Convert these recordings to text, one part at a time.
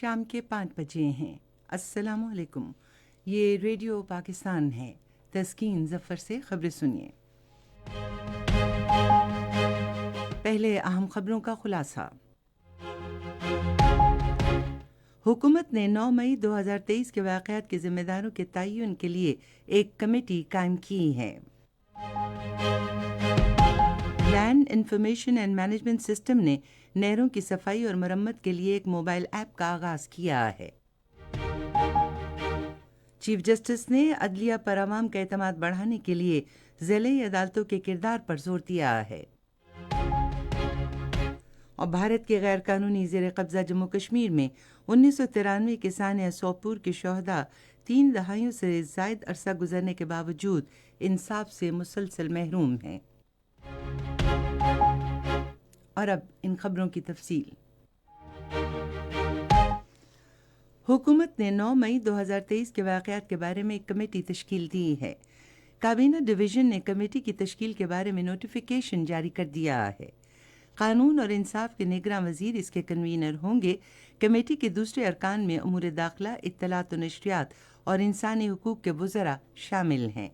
شام کے 5 بجے ہیں۔ السلام علیکم، یہ ریڈیو پاکستان ہے۔ تسکین ظفر سے خبریں سنیے۔ پہلے اہم خبروں کا خلاصہ۔ حکومت نے 9 مئی 2023 کے واقعات کے ذمہ داروں کے تعین کے لیے ایک کمیٹی قائم کی ہے۔ Land information and management system نے نہروں کی صفائی اور مرمت کے لیے ایک موبائل ایپ کا آغاز کیا ہے۔ چیف جسٹس نے عدلیہ پر عوام کا اعتماد بڑھانے کے لیے ضلعی عدالتوں کے کردار پر زور دیا ہے۔ اور بھارت کے غیر قانونی زیر قبضہ جموں کشمیر میں 1993 کے سانحہ سوپور کے شہداء 3 دہائیوں سے زائد عرصہ گزرنے کے باوجود انصاف سے مسلسل محروم ہیں۔ اور اب ان خبروں کی تفصیل۔ حکومت نے 9 مئی 2023 کے واقعات کے بارے میں ایک کمیٹی تشکیل دی ہے۔ کابینہ ڈویژن نے کمیٹی کی تشکیل کے بارے میں نوٹیفیکیشن جاری کر دیا ہے۔ قانون اور انصاف کے نگراں وزیر اس کے کنوینر ہوں گے۔ کمیٹی کے دوسرے ارکان میں امور داخلہ، اطلاعات و نشریات اور انسانی حقوق کے وزراء شامل ہیں۔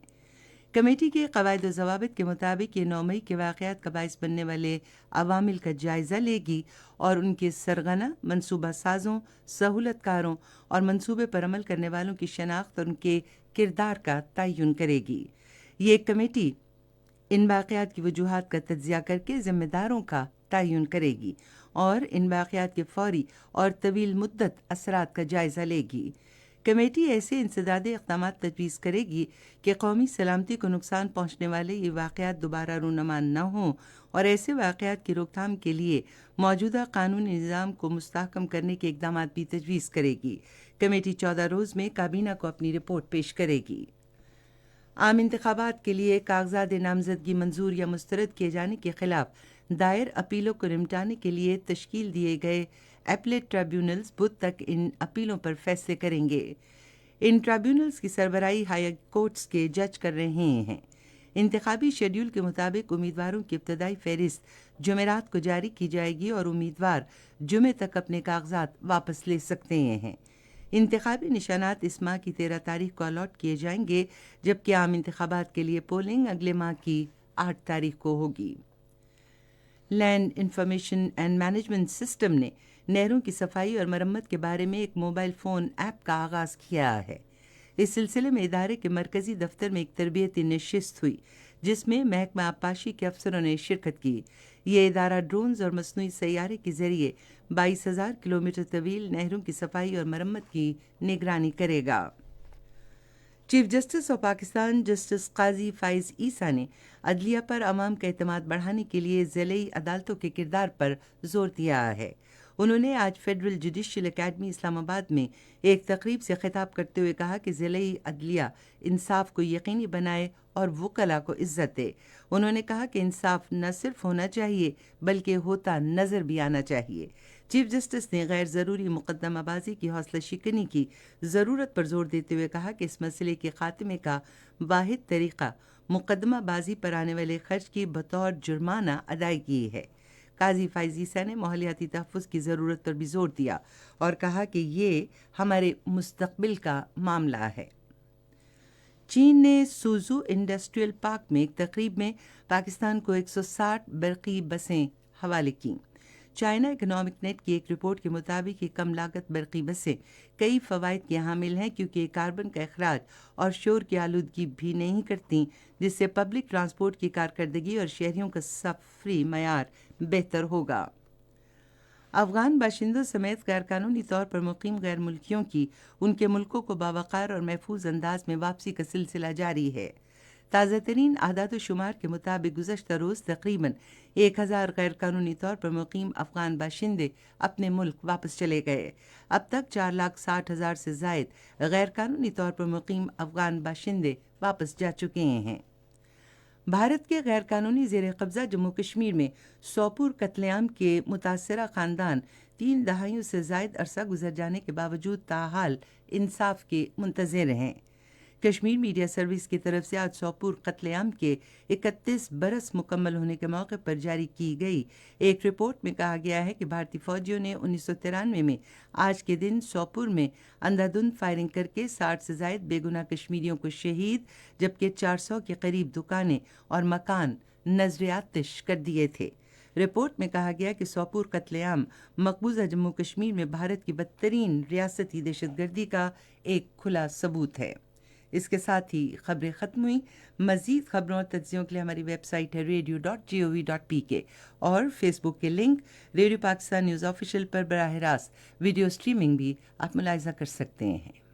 کمیٹی کے قواعد و ضوابط کے مطابق یہ 9 مئی کے واقعات کا باعث بننے والے عوامل کا جائزہ لے گی اور ان کے سرغنہ، منصوبہ سازوں، سہولت کاروں اور منصوبے پر عمل کرنے والوں کی شناخت اور ان کے کردار کا تعین کرے گی۔ یہ کمیٹی ان واقعات کی وجوہات کا تجزیہ کر کے ذمہ داروں کا تعین کرے گی اور ان واقعات کے فوری اور طویل مدت اثرات کا جائزہ لے گی۔ کمیٹی ایسے انسدادی اقدامات تجویز کرے گی کہ قومی سلامتی کو نقصان پہنچنے والے یہ واقعات دوبارہ رونما نہ ہوں اور ایسے واقعات کی روک تھام کے لیے موجودہ قانونی نظام کو مستحکم کرنے کے اقدامات بھی تجویز کرے گی۔ کمیٹی 14 روز میں کابینہ کو اپنی رپورٹ پیش کرے گی۔ عام انتخابات کے لیے کاغذات نامزدگی منظور یا مسترد کیے جانے کے خلاف دائر اپیلوں کو نمٹانے کے لیے تشکیل دیے گئے ایپلیٹ ٹریبیونلز بدھ تک ان اپیلوں پر فیصلے کریں گے۔ ان ٹریبیونلز کی سربراہی ہائی کورٹس کے جج کر رہے ہیں۔ انتخابی شیڈول کے مطابق امیدواروں کی ابتدائی فہرست جمعرات کو جاری کی جائے گی اور امیدوار جمعے تک اپنے کاغذات واپس لے سکتے ہیں۔ انتخابی نشانات اس ماہ کی 13 تاریخ کو الاٹ کیے جائیں گے، جبکہ عام انتخابات کے لیے پولنگ اگلے ماہ کی 8 تاریخ کو ہوگی۔ Land information and management system نے نہروں کی صفائی اور مرمت کے بارے میں ایک موبائل فون ایپ کا آغاز کیا ہے۔ اس سلسلے میں ادارے کے مرکزی دفتر میں ایک تربیتی نشست ہوئی، جس میں محکمہ آبپاشی کے افسروں نے شرکت کی۔ یہ ادارہ ڈرونز اور مصنوعی سیارے کے ذریعے 22,000 کلومیٹر طویل نہروں کی صفائی اور مرمت کی نگرانی کرے گا۔ Chief justice of Pakistan justice Qazi Faez عیسیٰ نے عدلیہ پر عوام کا اعتماد بڑھانے کے لیے ضلعی عدالتوں کے کردار پر زور دیا ہے۔ انہوں نے آج فیڈرل جوڈیشل اکیڈمی اسلام آباد میں ایک تقریب سے خطاب کرتے ہوئے کہا کہ ضلعی عدلیہ انصاف کو یقینی بنائے اور وکلاء کو عزت دے۔ انہوں نے کہا کہ انصاف نہ صرف ہونا چاہیے بلکہ ہوتا نظر بھی آنا چاہیے۔ چیف جسٹس نے غیر ضروری مقدمہ بازی کی حوصلہ شکنی کی ضرورت پر زور دیتے ہوئے کہا کہ اس مسئلے کے خاتمے کا واحد طریقہ مقدمہ بازی پر آنے والے خرچ کی بطور جرمانہ ادائیگی ہے۔ قاضی فائز عیسیٰ نے ماحولیاتی تحفظ کی ضرورت پر بھی زور دیا اور کہا کہ یہ ہمارے مستقبل کا معاملہ ہے۔ چین نے سوزو انڈسٹریل پارک میں ایک تقریب میں پاکستان کو 160 برقی بسیں حوالے کیں۔ چائنا اکنامک نیٹ کی ایک رپورٹ کے مطابق یہ کم لاگت برقی بسیں کئی فوائد کے حامل ہیں، کیونکہ یہ کاربن کا اخراج اور شور کی آلودگی بھی نہیں کرتیں، جس سے پبلک ٹرانسپورٹ کی کارکردگی اور شہریوں کا سفری معیار بہتر ہوگا۔ افغان باشندوں سمیت غیر قانونی طور پر مقیم غیر ملکیوں کی ان کے ملکوں کو باوقار اور محفوظ انداز میں واپسی کا سلسلہ جاری ہے۔ تازہ ترین اعداد و شمار کے مطابق گزشتہ روز تقریباً 1,000 غیر قانونی طور پر مقیم افغان باشندے اپنے ملک واپس چلے گئے۔ اب تک 4,60,000 سے زائد غیر قانونی طور پر مقیم افغان باشندے واپس جا چکے ہیں۔ بھارت کے غیر قانونی زیر قبضہ جموں کشمیر میں سوپور قتل عام کے متاثرہ خاندان 3 دہائیوں سے زائد عرصہ گزر جانے کے باوجود تاحال انصاف کے منتظر ہیں۔ کشمیر میڈیا سروس کی طرف سے آج سوپور قتل عام کے 31 برس مکمل ہونے کے موقع پر جاری کی گئی ایک رپورٹ میں کہا گیا ہے کہ بھارتی فوجیوں نے 1993 میں آج کے دن سوپور میں اندھا دھند فائرنگ کر کے 60 سے زائد بے گناہ کشمیریوں کو شہید جبکہ 400 کے قریب دکانیں اور مکان نذر آتش کر دیے تھے۔ رپورٹ میں کہا گیا کہ سوپور قتل عام مقبوضہ جموں کشمیر میں بھارت کی بدترین ریاستی دہشت گردی کا ایک کھلا ثبوت ہے۔ اس کے ساتھ ہی خبریں ختم ہوئیں۔ مزید خبروں اور تجزیوں کے لیے ہماری ویب سائٹ ہے radio.gov.pk اور فیس بک کے link radio Pakistan news official پر براہ راست ویڈیو سٹریمنگ بھی آپ ملاحظہ کر سکتے ہیں۔